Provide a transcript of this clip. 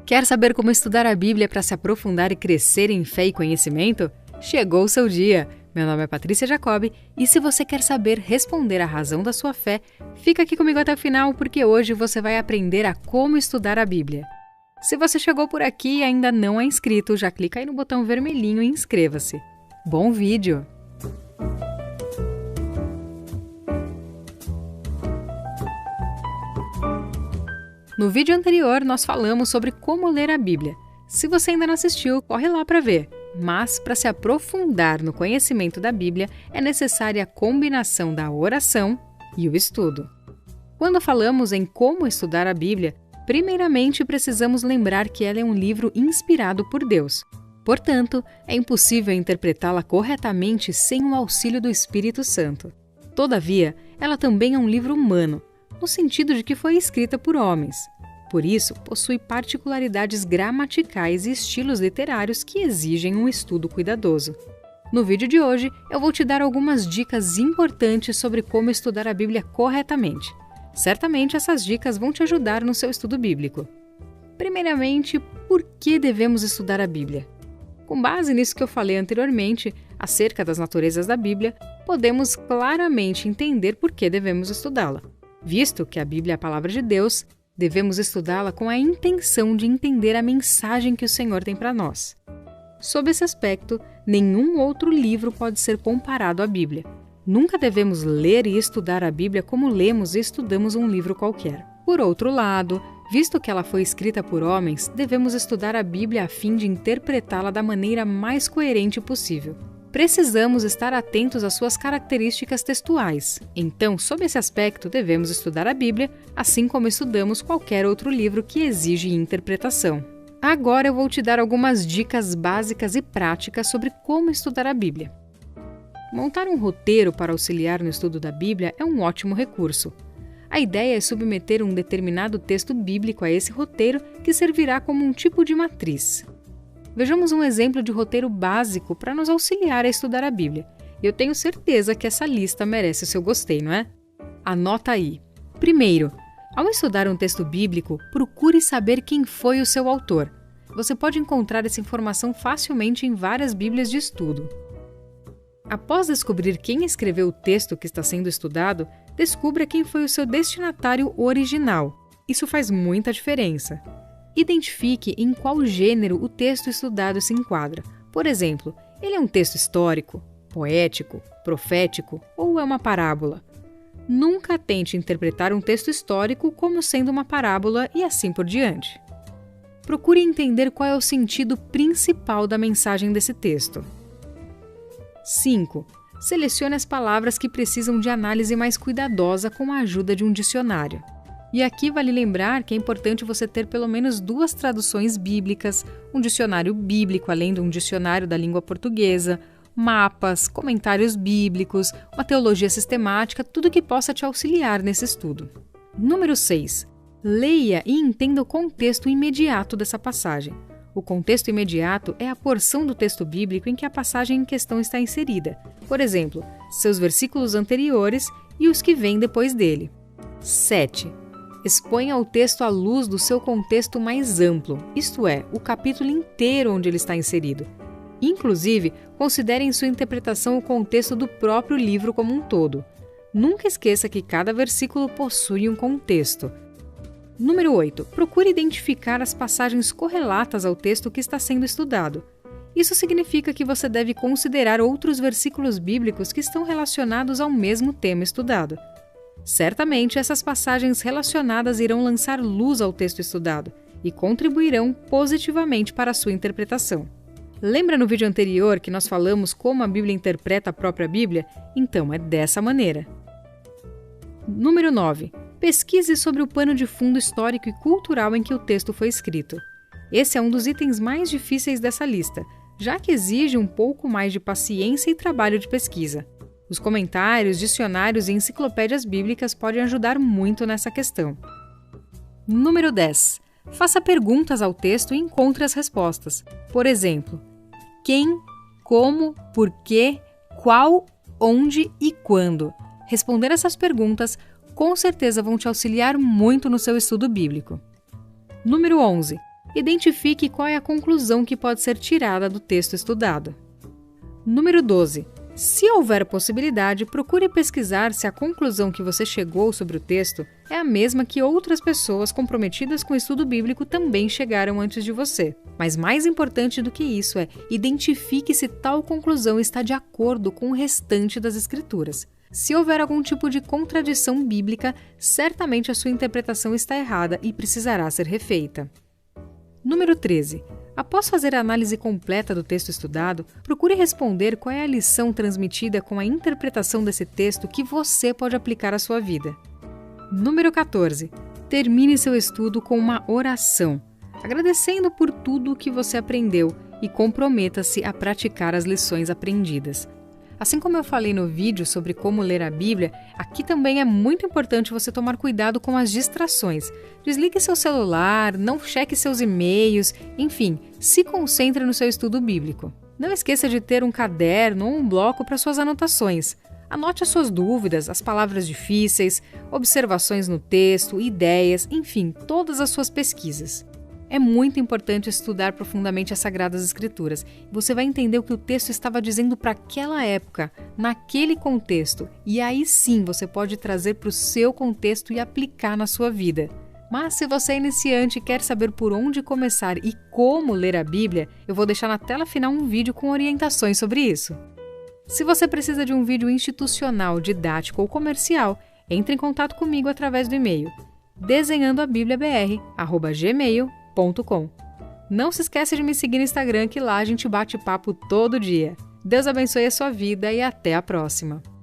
Quer saber como estudar a Bíblia para se aprofundar e crescer em fé e conhecimento? Chegou o seu dia! Meu nome é Patrícia Jacobi e se você quer saber responder à razão da sua fé, fica aqui comigo até o final porque hoje você vai aprender a como estudar a Bíblia. Se você chegou por aqui e ainda não é inscrito, já clica aí no botão vermelhinho e inscreva-se. Bom vídeo! No vídeo anterior, nós falamos sobre como ler a Bíblia. Se você ainda não assistiu, corre lá para ver. Mas, para se aprofundar no conhecimento da Bíblia, é necessária a combinação da oração e o estudo. Quando falamos em como estudar a Bíblia, primeiramente precisamos lembrar que ela é um livro inspirado por Deus. Portanto, é impossível interpretá-la corretamente sem o auxílio do Espírito Santo. Todavia, ela também é um livro humano, no sentido de que foi escrita por homens. Por isso, possui particularidades gramaticais e estilos literários que exigem um estudo cuidadoso. No vídeo de hoje, eu vou te dar algumas dicas importantes sobre como estudar a Bíblia corretamente. Certamente essas dicas vão te ajudar no seu estudo bíblico. Primeiramente, por que devemos estudar a Bíblia? Com base nisso que eu falei anteriormente, acerca das naturezas da Bíblia, podemos claramente entender por que devemos estudá-la. Visto que a Bíblia é a palavra de Deus, devemos estudá-la com a intenção de entender a mensagem que o Senhor tem para nós. Sob esse aspecto, nenhum outro livro pode ser comparado à Bíblia. Nunca devemos ler e estudar a Bíblia como lemos e estudamos um livro qualquer. Por outro lado, visto que ela foi escrita por homens, devemos estudar a Bíblia a fim de interpretá-la da maneira mais coerente possível. Precisamos estar atentos às suas características textuais. Então, sob esse aspecto, devemos estudar a Bíblia, assim como estudamos qualquer outro livro que exige interpretação. Agora eu vou te dar algumas dicas básicas e práticas sobre como estudar a Bíblia. Montar um roteiro para auxiliar no estudo da Bíblia é um ótimo recurso. A ideia é submeter um determinado texto bíblico a esse roteiro, que servirá como um tipo de matriz. Vejamos um exemplo de roteiro básico para nos auxiliar a estudar a Bíblia. Eu tenho certeza que essa lista merece o seu gostei, não é? Anota aí. Primeiro, ao estudar um texto bíblico, procure saber quem foi o seu autor. Você pode encontrar essa informação facilmente em várias bíblias de estudo. Após descobrir quem escreveu o texto que está sendo estudado, descubra quem foi o seu destinatário original. Isso faz muita diferença. Identifique em qual gênero o texto estudado se enquadra. Por exemplo, ele é um texto histórico, poético, profético ou é uma parábola? Nunca tente interpretar um texto histórico como sendo uma parábola e assim por diante. Procure entender qual é o sentido principal da mensagem desse texto. 5. Selecione as palavras que precisam de análise mais cuidadosa com a ajuda de um dicionário. E aqui vale lembrar que é importante você ter pelo menos 2 traduções bíblicas, um dicionário bíblico além de um dicionário da língua portuguesa, mapas, comentários bíblicos, uma teologia sistemática, tudo que possa te auxiliar nesse estudo. Número 6. Leia e entenda o contexto imediato dessa passagem. O contexto imediato é a porção do texto bíblico em que a passagem em questão está inserida. Por exemplo, seus versículos anteriores e os que vêm depois dele. 7. Exponha o texto à luz do seu contexto mais amplo, isto é, o capítulo inteiro onde ele está inserido. Inclusive, considere em sua interpretação o contexto do próprio livro como um todo. Nunca esqueça que cada versículo possui um contexto. Número 8. Procure identificar as passagens correlatas ao texto que está sendo estudado. Isso significa que você deve considerar outros versículos bíblicos que estão relacionados ao mesmo tema estudado. Certamente, essas passagens relacionadas irão lançar luz ao texto estudado e contribuirão positivamente para a sua interpretação. Lembra no vídeo anterior que nós falamos como a Bíblia interpreta a própria Bíblia? Então, é dessa maneira. Número 9. Pesquise sobre o pano de fundo histórico e cultural em que o texto foi escrito. Esse é um dos itens mais difíceis dessa lista, já que exige um pouco mais de paciência e trabalho de pesquisa. Os comentários, dicionários e enciclopédias bíblicas podem ajudar muito nessa questão. Número 10. Faça perguntas ao texto e encontre as respostas. Por exemplo, quem, como, por quê, qual, onde e quando. Responder essas perguntas com certeza vão te auxiliar muito no seu estudo bíblico. Número 11. Identifique qual é a conclusão que pode ser tirada do texto estudado. Número 12. Se houver possibilidade, procure pesquisar se a conclusão que você chegou sobre o texto é a mesma que outras pessoas comprometidas com o estudo bíblico também chegaram antes de você. Mas mais importante do que isso é, identifique se tal conclusão está de acordo com o restante das Escrituras. Se houver algum tipo de contradição bíblica, certamente a sua interpretação está errada e precisará ser refeita. Número 13. Após fazer a análise completa do texto estudado, procure responder qual é a lição transmitida com a interpretação desse texto que você pode aplicar à sua vida. Número 14. Termine seu estudo com uma oração, agradecendo por tudo o que você aprendeu e comprometa-se a praticar as lições aprendidas. Assim como eu falei no vídeo sobre como ler a Bíblia, aqui também é muito importante você tomar cuidado com as distrações. Desligue seu celular, não cheque seus e-mails, enfim, se concentre no seu estudo bíblico. Não esqueça de ter um caderno ou um bloco para suas anotações. Anote as suas dúvidas, as palavras difíceis, observações no texto, ideias, enfim, todas as suas pesquisas. É muito importante estudar profundamente as Sagradas Escrituras. Você vai entender o que o texto estava dizendo para aquela época, naquele contexto, e aí sim você pode trazer para o seu contexto e aplicar na sua vida. Mas se você é iniciante e quer saber por onde começar e como ler a Bíblia, eu vou deixar na tela final um vídeo com orientações sobre isso. Se você precisa de um vídeo institucional, didático ou comercial, entre em contato comigo através do e-mail desenhandoabibliabr@gmail.com. Não se esqueça de me seguir no Instagram, que lá a gente bate papo todo dia. Deus abençoe a sua vida e até a próxima!